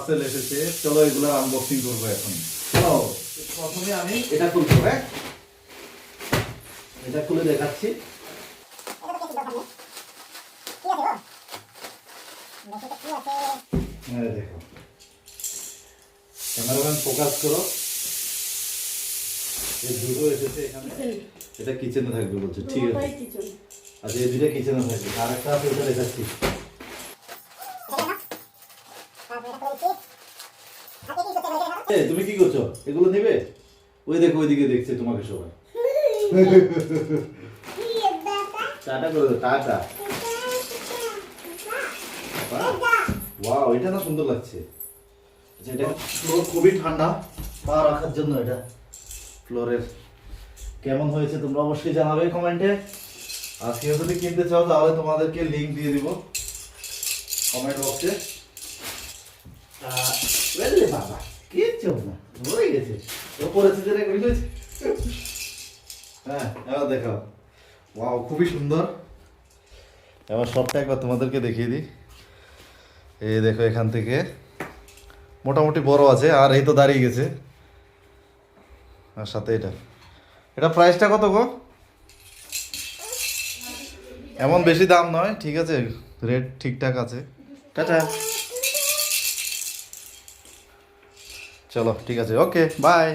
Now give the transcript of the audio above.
Parcel এসেছে, চলো এগুলো আনবক্সিং করবো এখন। চলো প্রথমে আমি এটা খুলবো। হ্যাঁ, এটা খুলে দেখাচ্ছি। দেখো, ক্যামেরাম্যান ফোকাস করো। এই দুটো এসেছে এখানে, এটা কিচেনে থাকবে বলছে। ঠিক আছে, আচ্ছা এই দুটো কিচেনে থাকবে, আর একটা আছে ওটা দেখাচ্ছি। তুমি কি করছো? এগুলো নেবে? ওই দেখো ওইদিকে দেখছে তোমাকে সবাই। টাটা করে দাও, টাটা। ওয়াও, এটা না সুন্দর লাগছে। এটা ফ্লোর খুবই ঠান্ডা, পা রাখার জন্য। এটা ফ্লোরের কেমন হয়েছে তোমরা অবশ্যই জানাবে কমেন্টে। আর কেউ যদি কিনতে চাও তাহলে তোমাদেরকে লিংক দিয়ে দিব কমেন্ট বক্সে। বাবা কিচ্ছু না, হয়ে গেছে। ও পড়েছে যে হয়েছে। হ্যাঁ, এবার দেখাও। ওয়াও, খুবই সুন্দর। এবার সবটা একবার তোমাদেরকে দেখিয়ে দিই। এই দেখো, এখান থেকে মোটামুটি বড় আছে, আর এই তো দাঁড়িয়ে গেছে। আর সাথে এটা প্রাইসটা কত গো? এমন বেশি দাম নয়, ঠিক আছে, রেট ঠিকঠাক আছে। টাটা। চলো ঠিক আছে, ওকে বাই।